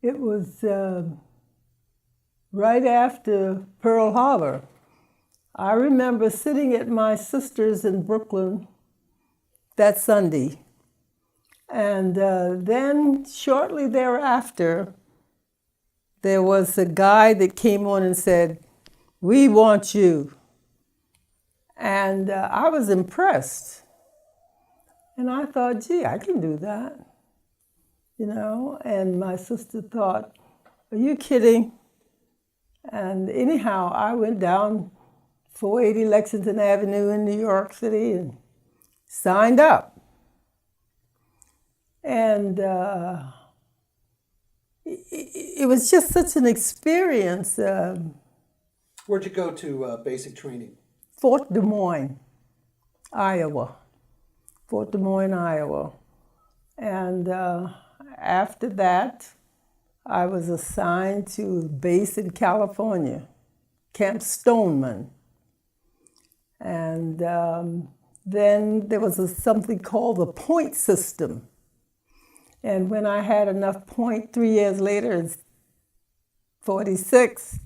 It was right after Pearl Harbor. I remember sitting at my sister's in Brooklyn that Sunday. And then shortly thereafter, there was a guy that came on and said, "We want you." And I was impressed. And I thought, gee, I can do that. And my sister thought, are you kidding? And anyhow, I went down 480 Lexington Avenue in New York City and signed up. And it was just such an experience. Where'd you go to basic training? Fort Des Moines, Iowa. Fort Des Moines, Iowa. And after that, I was assigned to a base in California, Camp Stoneman. And then there was something called the point system. And when I had enough point, 3 years later, in 46,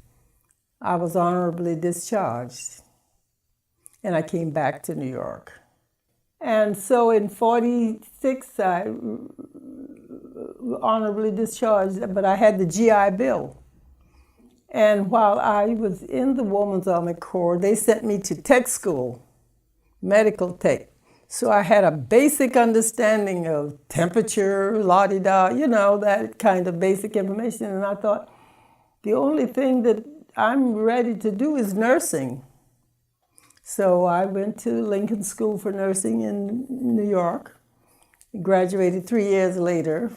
I was honorably discharged. And I came back to New York. And so in 46, I honorably discharged, but I had the GI Bill. And while I was in the Women's Army Corps, they sent me to tech school, medical tech. So I had a basic understanding of temperature, la-di-da, that kind of basic information. And I thought, the only thing that I'm ready to do is nursing. So I went to Lincoln School for Nursing in New York, graduated 3 years later,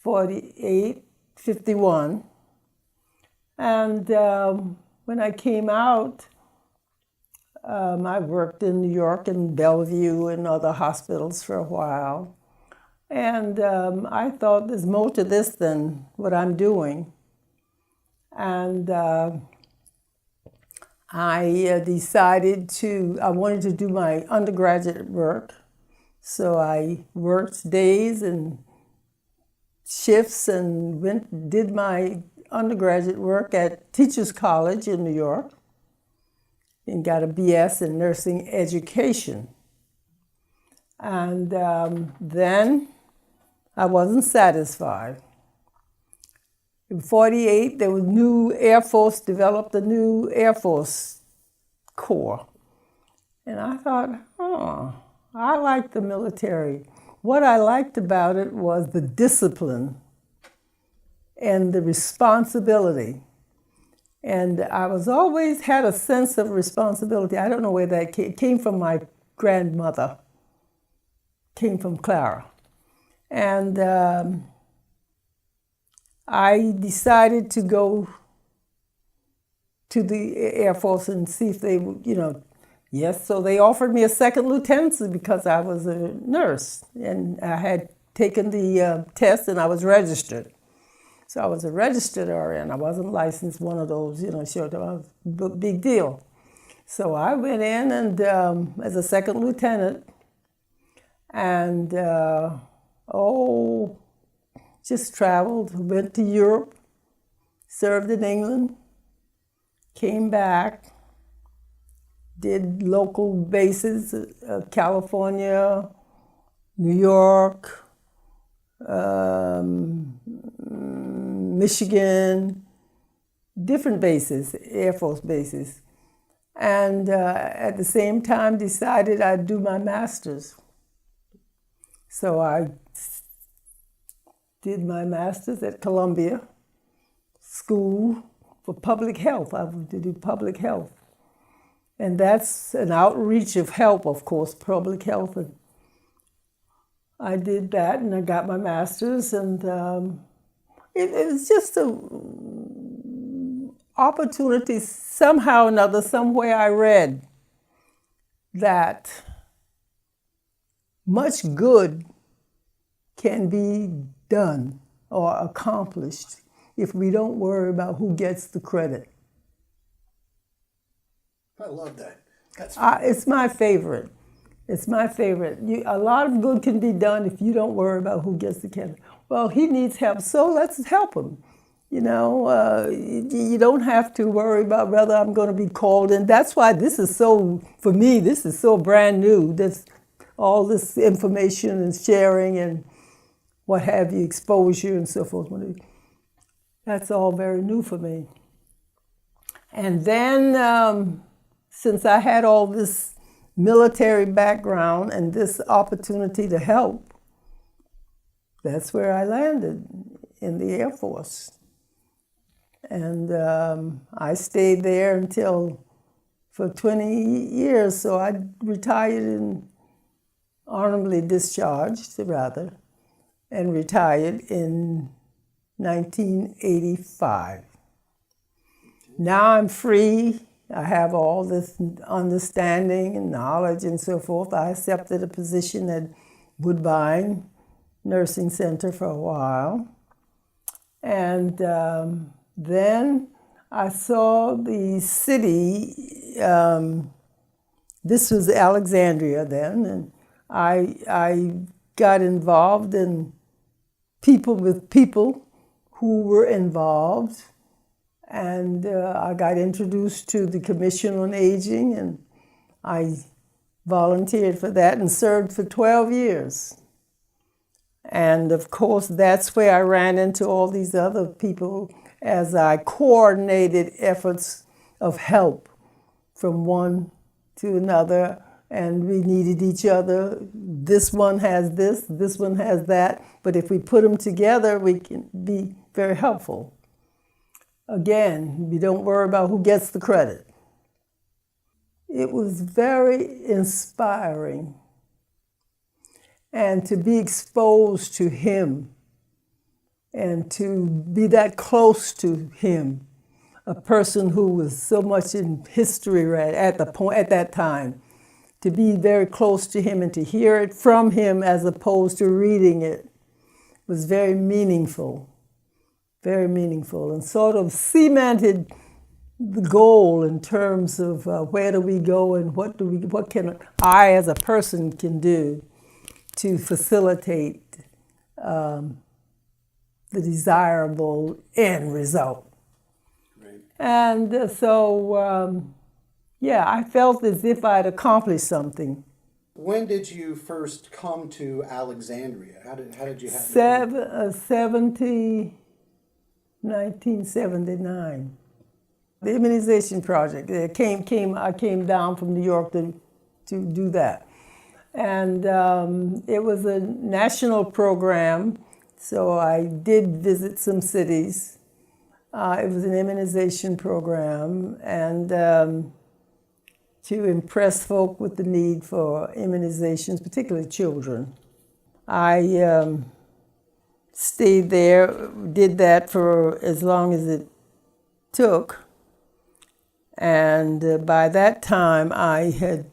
48, 51. And when I came out, I worked in New York and Bellevue and other hospitals for a while. And I thought there's more to this than what I'm doing. And I decided I wanted to do my undergraduate work. So I worked days and shifts and did my undergraduate work at Teachers College in New York and got a BS in nursing education. And then I wasn't satisfied. In 48, there was developed a new Air Force Corps. And I thought, I like the military. What I liked about it was the discipline and the responsibility. And I always had a sense of responsibility. I don't know where that came. It came from my grandmother. Came from Clara. And I decided to go to the Air Force and see if they would, yes. So they offered me a second lieutenancy because I was a nurse. And I had taken the test and I was registered. So I was a registered RN. I wasn't licensed, one of those, short, big deal. So I went in and as a second lieutenant and just traveled, went to Europe, served in England, came back, did local bases, California, New York, Michigan, different bases, Air Force bases. And at the same time decided I'd do my master's. So I did my master's at Columbia School for Public Health. I wanted to do public health. And that's an outreach of help, of course, public health. And I did that and I got my master's, and it was just an opportunity. Somehow or another, somewhere I read that much good can be done or accomplished if we don't worry about who gets the credit. I love that. It's my favorite. It's my favorite. A lot of good can be done if you don't worry about who gets the credit. well, he needs help, so let's help him. You don't have to worry about whether I'm going to be called in. That's why this is so, for me, this is so brand new. All this information and sharing and what have you, exposure and so forth. That's all very new for me. And then, since I had all this military background and this opportunity to help, that's where I landed, in the Air Force. And I stayed there for 20 years, so I retired and honorably discharged, rather, and retired in 1985. Now I'm free. I have all this understanding and knowledge and so forth. I accepted a position at Woodbine Nursing Center for a while. And then I saw the city, this was Alexandria then, and I got involved in people who were involved. And I got introduced to the Commission on Aging, and I volunteered for that and served for 12 years. And of course, that's where I ran into all these other people as I coordinated efforts of help from one to another, and we needed each other. This one has this one has that, but if we put them together, we can be very helpful. Again, we don't worry about who gets the credit. It was very inspiring. And to be exposed to him and to be that close to him, a person who was so much in history right at that time, to be very close to him and to hear it from him as opposed to reading it was very meaningful. Very meaningful, and sort of cemented the goal in terms of where do we go and what can I as a person can do to facilitate the desirable end result. Right. And I felt as if I'd accomplished something. When did you first come to Alexandria? How did you have 1979. The immunization project. I came down from New York to do that. And it was a national program, so I did visit some cities. It was an immunization program, and to impress folk with the need for immunizations, particularly children. I stayed there, did that for as long as it took. And by that time, I had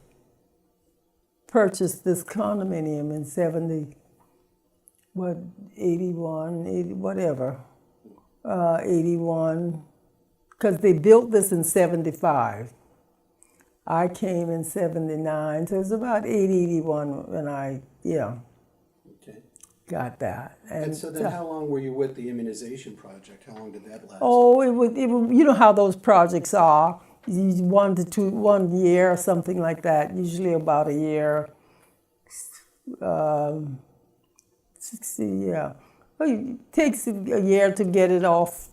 purchased this condominium in 81, because they built this in 75. I came in 79, so it was about 81 when I, got that. And so then how long were you with the immunization project? How long did that last? Oh, it was you know how those projects are. 1 year or something like that, usually about a year. 60, yeah. Well, it takes a year to get it off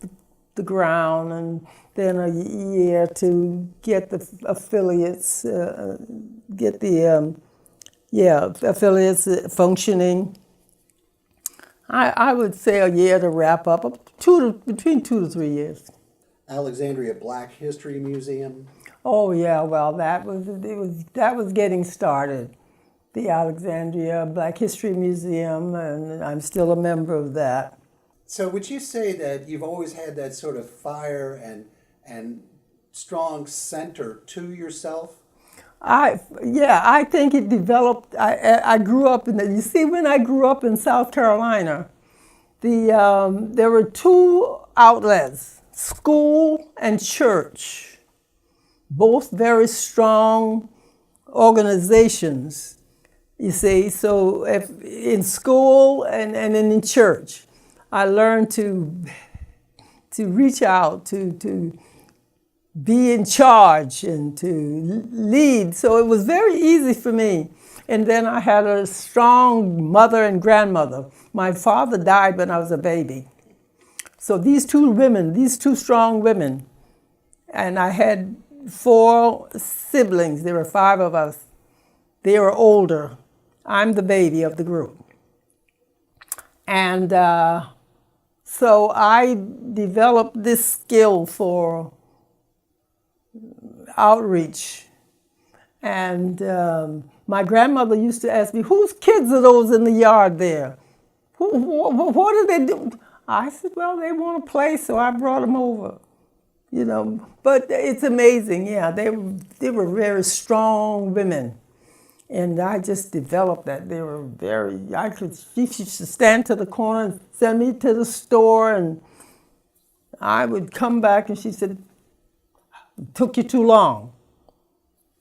the ground, and then a year to get the affiliates, affiliates functioning. I would say a year to wrap up, between 2 to 3 years. Alexandria Black History Museum. Oh yeah, well that was getting started. The Alexandria Black History Museum, and I'm still a member of that. So would you say that you've always had that sort of fire and strong center to yourself? I think it developed. I grew up when I grew up in South Carolina, there were two outlets, school and church, both very strong organizations, you see. So if in school and in church. I learned to reach out, to be in charge and to lead. So it was very easy for me. And then I had a strong mother and grandmother. My father died when I was a baby. So these two strong women, and I had 4 siblings. There were 5 of us. They were older. I'm the baby of the group. And so I developed this skill for outreach. And my grandmother used to ask me, whose kids are those in the yard there? What do they do? I said, well, they want to play, so I brought them over. But it's amazing, yeah. They were very strong women. And I just developed that. They were she used to stand to the corner and send me to the store, and I would come back and she said, it took you too long.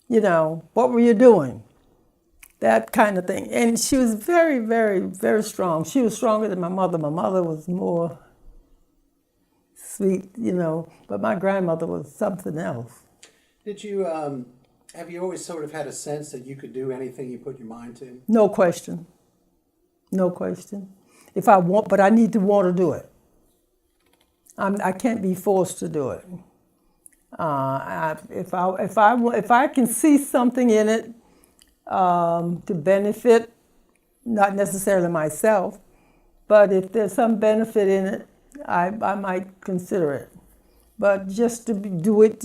What were you doing? That kind of thing. And she was very, very, very strong. She was stronger than my mother. My mother was more sweet, but my grandmother was something else. Did you, have you always sort of had a sense that you could do anything you put your mind to? No question. No question. If I want, but I need to want to do it. I can't be forced to do it. If I can see something in it to benefit, not necessarily myself, but if there's some benefit in it, I might consider it. But just to be doing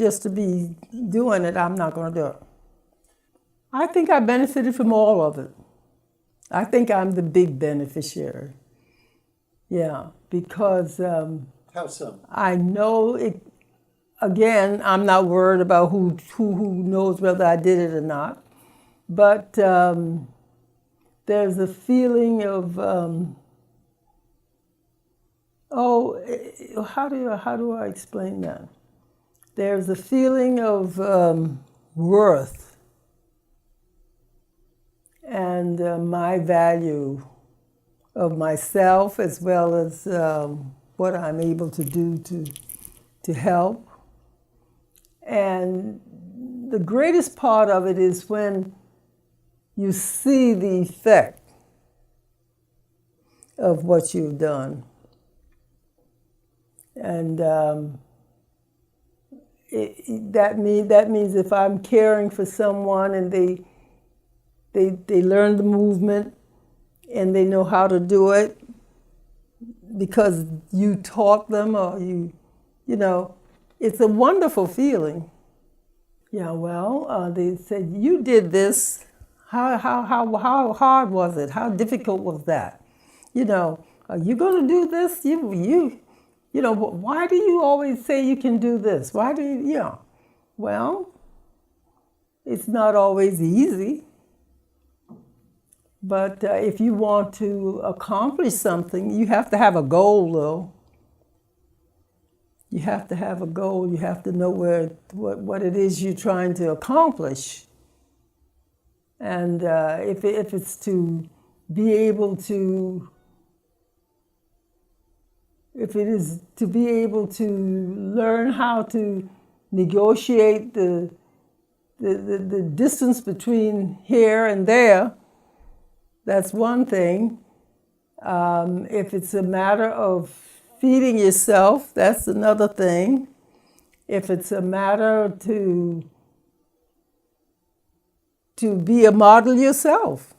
it, I'm not going to do it. I think I benefited from all of it. I think I'm the big beneficiary. Yeah, because How so? I know it. Again, I'm not worried about who knows whether I did it or not. But there's a feeling of how do I explain that? There's a feeling of worth and my value of myself, as well as what I'm able to do to help. And the greatest part of it is when you see the effect of what you've done. And that means if I'm caring for someone and they learn the movement and they know how to do it because you taught them, or it's a wonderful feeling. Yeah, well, they said, you did this. How hard was it? How difficult was that? Are you going to do this? Why do you always say you can do this? Why do you, Well, it's not always easy. But if you want to accomplish something, you have to have a goal, though. You have to have a goal. You have to know what it is you're trying to accomplish. And if it's to be able to, if it is to be able to learn how to negotiate the distance between here and there, that's one thing. If it's a matter of feeding yourself, that's another thing. If it's a matter to be a model yourself.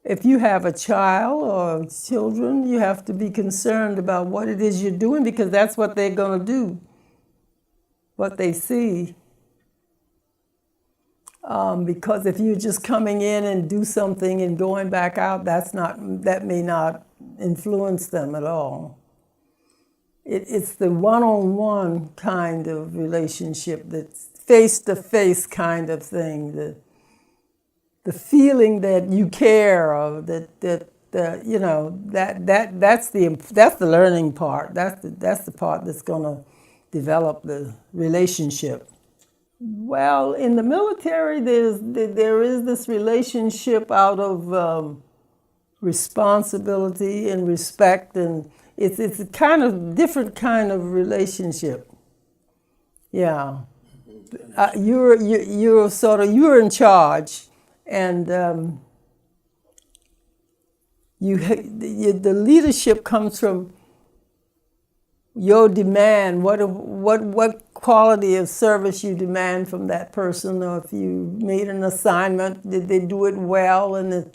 If you have a child or children, you have to be concerned about what it is you're doing, because that's what they're going to do, what they see. Because if you're just coming in and do something and going back out, that may not influence them at all. It's the one-on-one kind of relationship, that's face-to-face kind of thing, the feeling that you care, or that's the learning part. That's the part that's going to develop the relationship. Well, in the military, there is this relationship out of responsibility and respect, and it's a kind of different kind of relationship. Yeah. You're sort of, you're in charge, and the leadership comes from your demand, what quality of service you demand from that person, or if you made an assignment, did they do it well? And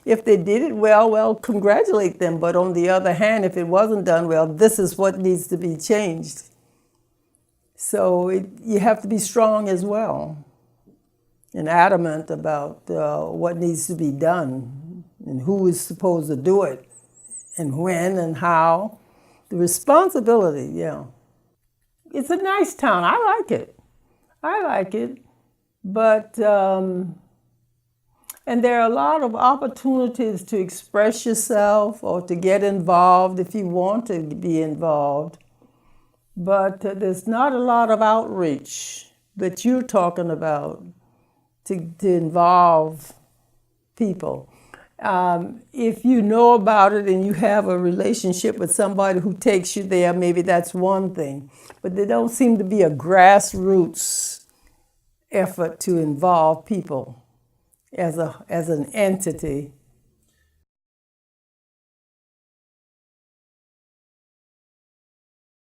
if they did it well, congratulate them. But on the other hand, if it wasn't done well, this is what needs to be changed. So you have to be strong as well and adamant about what needs to be done and who is supposed to do it and when and how. The responsibility, yeah. It's a nice town. I like it. But, and there are a lot of opportunities to express yourself or to get involved if you want to be involved. But there's not a lot of outreach that you're talking about to involve people. If you know about it and you have a relationship with somebody who takes you there, maybe that's one thing. But there don't seem to be a grassroots effort to involve people as an entity.